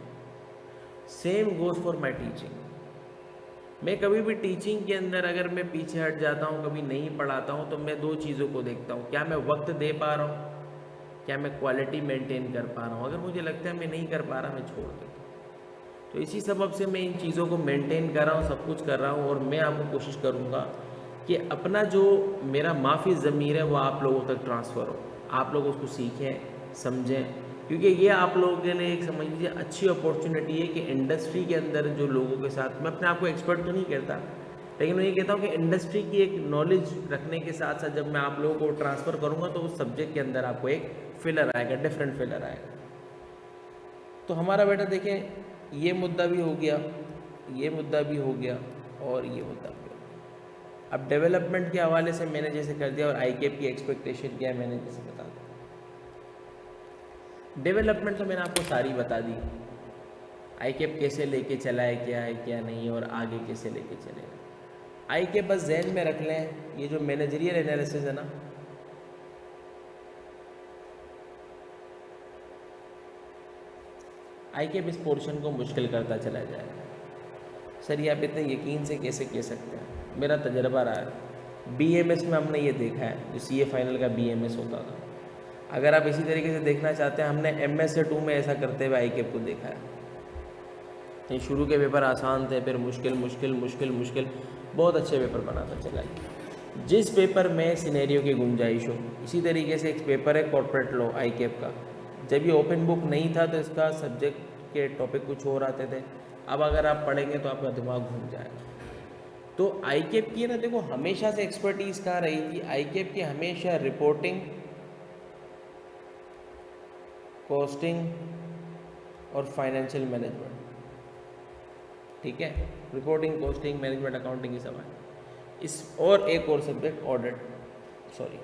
Same goes for my teaching. मैं कभी भी टीचिंग के अंदर अगर मैं पीछे हट जाता हूँ, कभी नहीं पढ़ाता हूँ, तो मैं 2 चीज़ों को देखता हूँ, क्या मैं वक्त दे पा रहा हूँ, क्या मैं क्वालिटी मेंटेन कर पा रहा हूँ। अगर मुझे लगता है मैं नहीं कर पा रहा, मैं छोड़ देता हूँ। तो इसी सबब से मैं इन चीज़ों को मेंटेन कर रहा हूँ, सब कुछ कर रहा हूँ, और मैं आपको कोशिश करूँगा कि अपना जो मेरा माफ़ी ज़मीर है वो आप लोगों तक ट्रांसफ़र हो, आप लोग उसको सीखें, समझें, क्योंकि ये आप लोगों के लिए एक, समझ लीजिए, अच्छी अपॉर्चुनिटी है कि इंडस्ट्री के अंदर जो लोगों के साथ, मैं अपने आप को एक्सपर्ट तो नहीं कहता, लेकिन मैं ये कहता हूँ कि इंडस्ट्री की एक नॉलेज रखने के साथ साथ जब मैं आप लोगों को ट्रांसफ़र करूँगा तो उस सब्जेक्ट के अंदर आपको एक फिलर आएगा, डिफरेंट फिलर आएगा। तो हमारा बेटा देखें, ये मुद्दा भी हो गया, ये मुद्दा भी हो गया और ये मुद्दा भी हो गया। अब डेवलपमेंट के हवाले से मैंने जैसे कर दिया और आईकेप की एक्सपेक्टेशन क्या है मैंने जैसे बता दिया। डेवलपमेंट तो मैंने आपको सारी बता दी, आईकेप कैसे लेके चला है, क्या है क्या नहीं, और आगे कैसे लेके चलेगा। आईकेप बस जहन में रख लें, ये जो मैनेजरियल एनालिसिस है ना, आईकेप इस पोर्शन को मुश्किल करता चला जाएगा। सर ये आप इतने यकीन से कैसे कह सकते हैं, मेरा तजर्बा रहा है, बीएमएस में हमने ये देखा है, जो सीए फाइनल का बीएमएस होता था। अगर आप इसी तरीके से देखना चाहते हैं, हमने एमएस से 2 में ऐसा करते हुए आईकेप को देखा है। ये शुरू के पेपर आसान थे, फिर मुश्किल मुश्किल मुश्किल मुश्किल, बहुत अच्छे पेपर बनाता चला गया। जिस पेपर में सिनेरियो की गुंजाइश हो, इसी तरीके से एक पेपर है कॉर्पोरेट लॉ आईकेप का। जब ये ओपन बुक नहीं था तो इसका सब्जेक्ट के टॉपिक कुछ और आते थे, अब अगर आप पढ़ेंगे तो आपका दिमाग घूम जाएगा। तो आईकेप की ना, देखो हमेशा से एक्सपर्टीज़ कहाँ रही थी, आईकेप की हमेशा रिपोर्टिंग, कॉस्टिंग और फाइनेंशियल मैनेजमेंट, ठीक है, रिपोर्टिंग, कॉस्टिंग, मैनेजमेंट, अकाउंटिंग, ये सब है। इस और एक और सब्जेक्ट ऑडिट, सॉरी,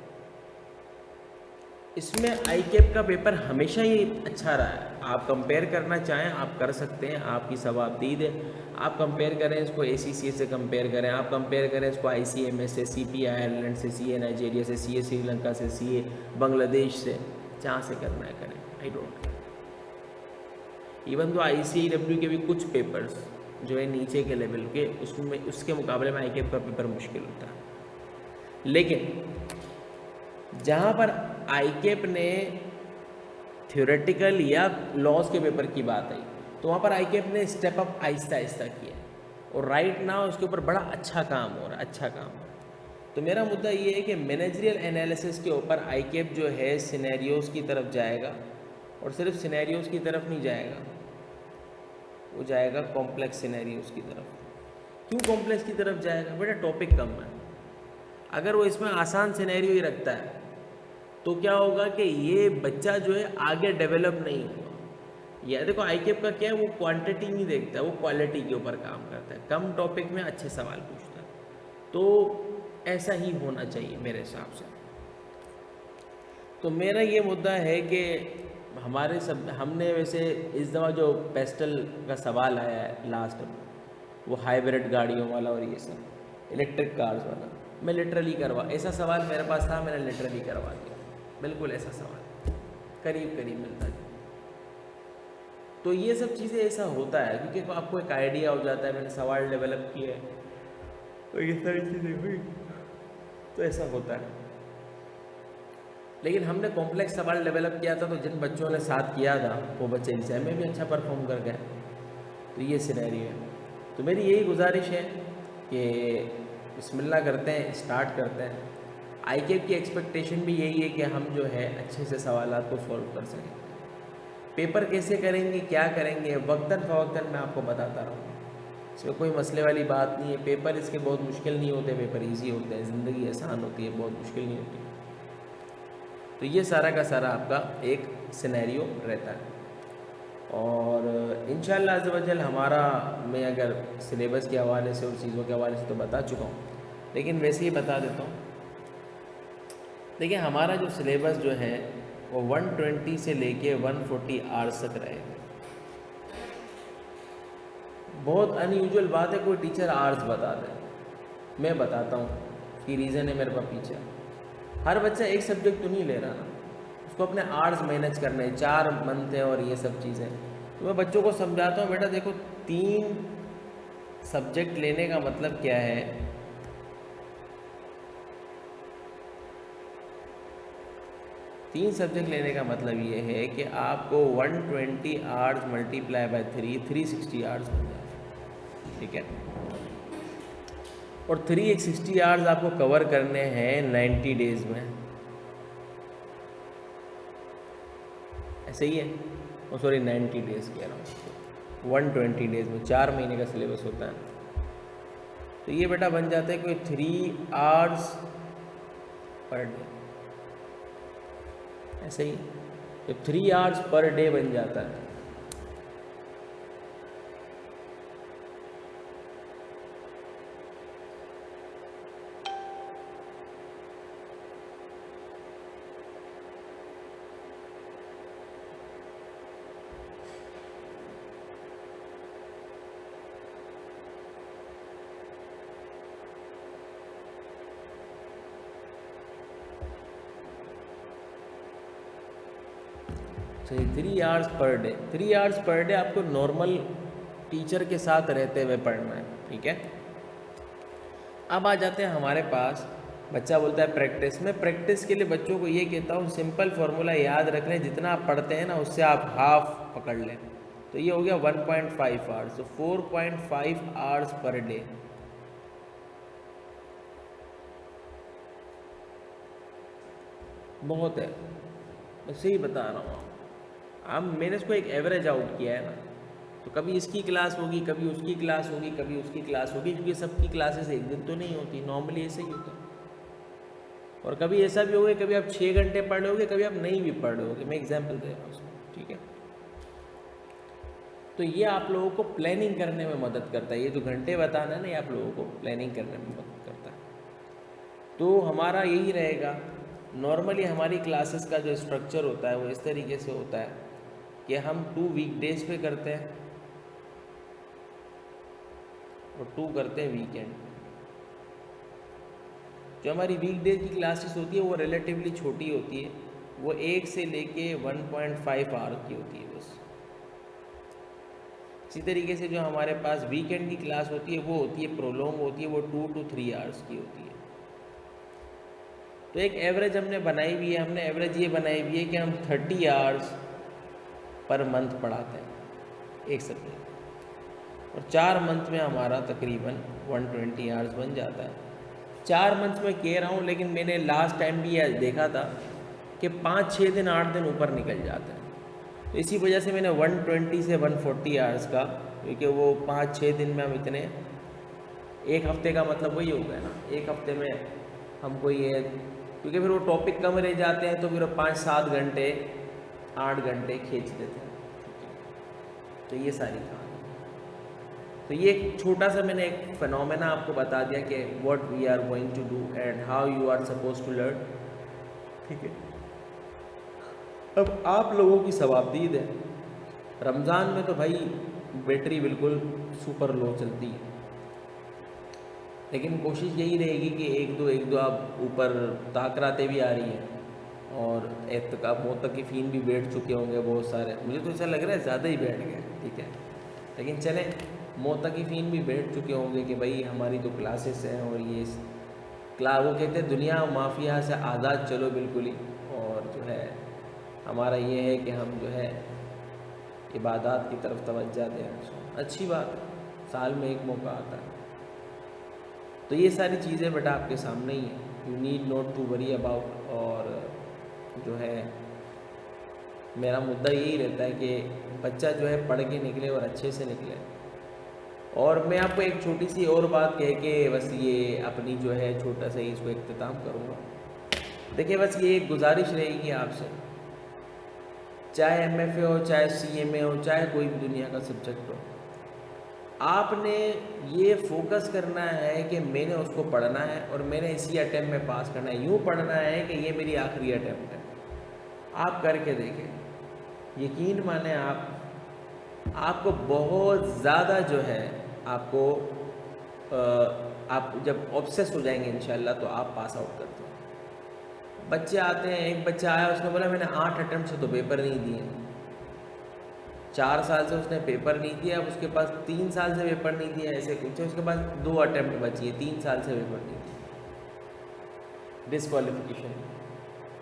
इसमें आई कैप का पेपर हमेशा ही अच्छा रहा है। आप कंपेयर करना चाहें आप कर सकते हैं, आपकी सवाबदीद है। आप कंपेयर करें इसको ACCA से कंपेयर करें, आप कंपेयर करें इसको ICMS से, CPI आयरलैंड से, CA नाइजीरिया से, CA श्रीलंका से, CA बांग्लादेश से, जहाँ से करना है करें, आई डोंट केयर। इवन तो ICAEW के भी कुछ पेपर्स जो है नीचे के लेवल के, उसमें उसके मुकाबले में आई कैप का पेपर मुश्किल होता है। लेकिन जहाँ पर आई कैप ने थ्योरेटिकल या लॉज के पेपर की बात आई, तो वहाँ पर आई कैप ने स्टेप अप आहिस्ता आहिस्ता किया और राइट नाउ उसके ऊपर बड़ा अच्छा काम हो रहा है, अच्छा काम हो रहा है। तो मेरा मुद्दा ये है कि मैनेजरियल एनालिसिस के ऊपर आई कैप जो है सिनेरियोज़ की तरफ जाएगा, और सिर्फ सिनेरियोज़ की तरफ नहीं जाएगा, वो जाएगा कॉम्प्लेक्स सिनेरियोज़ की तरफ। क्यों कॉम्प्लेक्स की तरफ जाएगा? बेटा टॉपिक कम है। अगर वो इसमें आसान सिनेरियो ही रखता है तो क्या होगा कि ये बच्चा जो है आगे डेवलप नहीं हुआ। या देखो आई कैप का क्या है, वो क्वांटिटी नहीं देखता है, वो क्वालिटी के ऊपर काम करता है, कम टॉपिक में अच्छे सवाल पूछता है। तो ऐसा ही होना चाहिए मेरे हिसाब से। तो मेरा ये मुद्दा है कि हमने वैसे इस दफ़ा जो पेस्टल का सवाल आया है लास्ट में, वो हाइब्रिड गाड़ियों वाला और ये सब इलेक्ट्रिक कार्स वाला, मैं लिटरली ऐसा सवाल मेरे पास था, मैंने लिटरली करवा दिया, बिल्कुल ऐसा सवाल करीब करीब मिलता है। तो ये सब चीज़ें ऐसा होता है क्योंकि आपको एक आइडिया हो जाता है, मैंने सवाल डेवलप किया है, तो ये सारी चीज़ें हुई, तो ऐसा होता है। लेकिन हमने कॉम्प्लेक्स सवाल डेवलप किया था, तो जिन बच्चों ने साथ किया था वो बच्चे एग्जाम में भी अच्छा परफॉर्म कर गए। तो ये सिनेरियो है। तो मेरी यही गुजारिश है कि बिस्मिल्लाह करते हैं, स्टार्ट करते हैं। आई कैप की एक्सपेक्टेशन भी यही है कि हम जो है अच्छे से सवालात को सॉल्व कर सकें। पेपर कैसे करेंगे, क्या करेंगे, वक्तन फ़वक्तन मैं आपको बताता रहूँगा, इसमें कोई मसले वाली बात नहीं है। पेपर इसके बहुत मुश्किल नहीं होते, पेपर ईजी होते हैं, ज़िंदगी आसान होती है, बहुत मुश्किल नहीं होती। तो ये सारा का सारा आपका एक सिनेरियो रहता है। और इंशाअल्लाह अज़्ज़ व जल हमारा, मैं अगर सिलेबस के हवाले से और चीज़ों के हवाले से तो बता चुका हूँ, लेकिन वैसे ही बता देता हूँ। देखिए हमारा जो सिलेबस जो है वो 120 से लेके 140 आवर्स तक रहेगा। बहुत अनयूजुअल बात है कोई टीचर आवर्स बता दे, मैं बताता हूँ कि रीज़न है मेरे पास पीछे। हर बच्चा एक सब्जेक्ट तो नहीं ले रहा ना, उसको अपने आवर्स मैनेज करने हैं, 4 मंथ हैं और ये सब चीज़ें। तो मैं बच्चों को समझाता हूँ, बेटा देखो 3 सब्जेक्ट लेने का मतलब क्या है, 3 सब्जेक्ट लेने का मतलब ये है कि आपको 120 आवर्स मल्टीप्लाई बाय 360 आवर्स बन जाए, ठीक है। और 360 आवर्स आपको कवर करने हैं 90 डेज़ में, ऐसे ही है। और सॉरी 90 डेज़ कह रहा हूँ, 120 डेज़ में 4 महीने का सिलेबस होता है। तो ये बेटा बन जाता है कोई 3 आवर्स पर डे, ऐसे ही तो 3 आवर्स पर डे बन जाता है। सही 3 hours per day, 3 hours per day आपको नॉर्मल टीचर के साथ रहते हुए पढ़ना है, ठीक है। अब आ जाते हैं हमारे पास, बच्चा बोलता है प्रैक्टिस। मैं प्रैक्टिस के लिए बच्चों को ये कहता हूँ सिंपल फार्मूला याद रख लें, जितना आप पढ़ते हैं ना उससे आप हाफ पकड़ लें। तो ये हो गया 1.5 आवर्स, तो 4.5 आवर्स पर डे। बहुत है, मैं सही बता रहा हूँ। अब मैंने इसको एक एवरेज आउट किया है ना, तो कभी इसकी क्लास होगी, कभी उसकी क्लास होगी, कभी उसकी क्लास होगी, क्योंकि सबकी क्लासेस एक दिन तो नहीं होती, नॉर्मली ऐसे ही होता है। और कभी ऐसा भी होगा कभी आप 6 घंटे पढ़ रहे होगे, कभी आप नहीं भी पढ़ रहे होगे, मैं एग्जाम्पल दे रहा हूँ उसमें, ठीक है। तो ये आप लोगों को प्लानिंग करने में मदद करता है, ये जो घंटे बताना है ना, ये आप लोगों को प्लानिंग करने में मदद करता है। तो हमारा यही रहेगा नॉर्मली हमारी क्लासेस का जो स्ट्रक्चर होता है वो इस तरीके से होता है कि हम 2 वीकडेज पे करते हैं और 2 करते हैं वीकेंड। जो हमारी वीकडेज की क्लासेस होती है वो रिलेटिवली छोटी होती है, वो 1 से लेके 1.5 आवर की होती है बस। इसी तरीके से जो हमारे पास वीकेंड की क्लास होती है वो होती है प्रोलॉन्ग होती है, वो 2 to 3 आवर्स की होती है। तो एक एवरेज हमने बनाई हुई है, हमने एवरेज ये बनाई हुई है कि हम 30 आवर्स पर मंथ पढ़ाते हैं एक सब्जेक्ट, और 4 मंथ में हमारा तकरीबन 120 आवर्स बन जाता है। 4 मंथ में कह रहा हूँ, लेकिन मैंने लास्ट टाइम भी यह देखा था कि 5-6 दिन 8 दिन ऊपर निकल जाते हैं। तो इसी वजह से मैंने 120 से 140 आवर्स का, क्योंकि वो 5-6 दिन में हम इतने, एक हफ्ते का मतलब वही हो गया ना, एक हफ्ते में हमको ये, क्योंकि फिर वो टॉपिक कम रह जाते हैं तो फिर 5-7 घंटे 8 घंटे खींच देते हैं। तो ये सारी कहानी। तो ये एक छोटा सा मैंने एक फिनोमेना आपको बता दिया कि what we are going to do and how you are suppose to learn. ठीक है, अब आप लोगों की सवाबदीद है। रमज़ान में तो भाई बैटरी बिल्कुल सुपर लो चलती है, लेकिन कोशिश यही रहेगी कि एक दो आप ऊपर ताकराते भी आ रही हैं, और एहतिकाफ मोतकिफ़ीन भी बैठ चुके होंगे बहुत सारे। मुझे तो ऐसा लग रहा है ज़्यादा ही बैठ गए, ठीक है, लेकिन चलें, मोतकिफ़ीन भी बैठ चुके होंगे कि भाई हमारी तो क्लासेस हैं, और ये वो कहते हैं दुनिया माफिया से आज़ाद चलो बिल्कुल ही, और जो है हमारा ये है कि हम जो है इबादत की तरफ तवज्जो दें। अच्छी बात है, साल में एक मौका आता है। तो ये सारी चीज़ें बेटा आपके सामने ही हैं, you need not to worry about. और जो है मेरा मुद्दा यही रहता है कि बच्चा जो है पढ़ के निकले और अच्छे से निकले। और मैं आपको एक छोटी सी और बात कह के बस ये अपनी जो है छोटा सा ही इसको इख्तिताम करूँगा। देखिए, बस ये एक गुजारिश रहेगी आपसे, चाहे MFA हो, चाहे CMA हो, चाहे कोई भी दुनिया का सब्जेक्ट हो, आपने ये फोकस करना है कि मैंने उसको पढ़ना है और मैंने इसी अटैम्प्ट में पास करना है। यूँ पढ़ना है कि ये मेरी आखिरी अटैम्प्ट है। आप करके देखें, यकीन माने आपको बहुत ज़्यादा जो है आपको आप जब ऑब्सेस हो जाएंगे इंशाल्लाह तो आप पास आउट करते हो। बच्चे आते हैं, एक बच्चा आया, उसने बोला मैंने 8 अटैम्प्ट से तो पेपर नहीं दिए, 4 साल से उसने पेपर नहीं दिया, अब उसके पास 3 साल से पेपर नहीं दिया, ऐसे कुछ है, उसके पास 2 अटैम्प्ट बची है, 3 साल से पेपर नहीं दिया, डिस्क्वालिफिकेशन।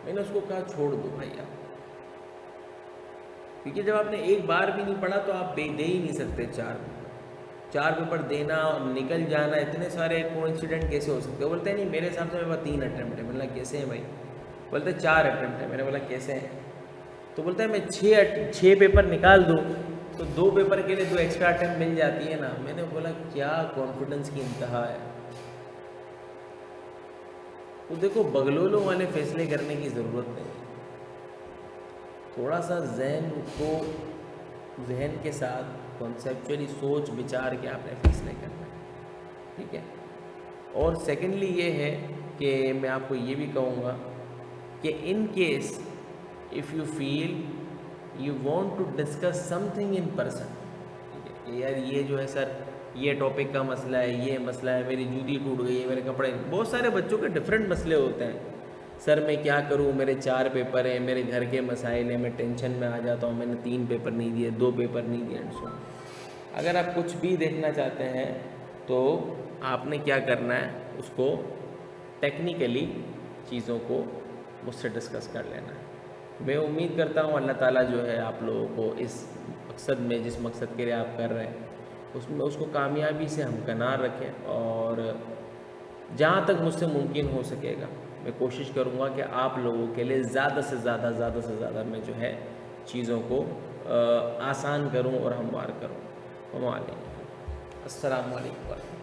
मैंने उसको कहा छोड़ दो भाई आप, क्योंकि जब आपने एक बार भी नहीं पढ़ा तो आप दे ही नहीं सकते 4 पेपर देना और निकल जाना। इतने सारे कोइंसिडेंट कैसे हो सकते हो? बोलते हैं नहीं मेरे हिसाब से मेरे पास 3 अटैम्प्ट है। मैंने कैसे हैं भाई? बोलते 4 अटैम्प्ट है। मैंने बोला कैसे हैं? तो बोलता है मैं 6 पेपर निकाल दूँ तो 2 पेपर के लिए 2 एक्स्ट्रा अटैम्प्ट मिल जाती है ना। मैंने बोला क्या कॉन्फिडेंस की इंतहा है। तो देखो, बगलोलों वाले फैसले करने की ज़रूरत नहीं है, थोड़ा सा जहन के साथ कॉन्सेप्चुअली सोच विचार के आपने फैसले करना है, ठीक है। और सेकेंडली ये है कि मैं आपको ये भी कहूँगा कि in case if you feel you want to discuss something in person, ठीक है, यार ये जो है सर ये टॉपिक का मसला है, ये मसला है, मेरी जूती टूट गई है, मेरे कपड़े, बहुत सारे बच्चों के डिफरेंट मसले होते हैं। सर मैं क्या करूं, मेरे 4 पेपर हैं, मेरे घर के मसाइल हैं, मैं टेंशन में आ जाता हूं, मैंने 3 पेपर नहीं दिए, 2 पेपर नहीं दिए एंड सो। अगर आप कुछ भी देखना चाहते हैं तो आपने क्या करना है, उसको टेक्निकली चीज़ों को मुझसे डिस्कस कर लेना है। मैं उम्मीद करता हूँ अल्लाह ताला जो है आप लोगों को इस मकसद में, जिस मकसद के लिए आप कर रहे हैं, उसमें उसको कामयाबी से हमकनार रखें। और जहाँ तक मुझसे मुमकिन हो सकेगा मैं कोशिश करूँगा कि आप लोगों के लिए ज़्यादा से ज़्यादा मैं जो है चीज़ों को आसान करूँ और हमवार करूँ। अस्सलामु अलैकुम।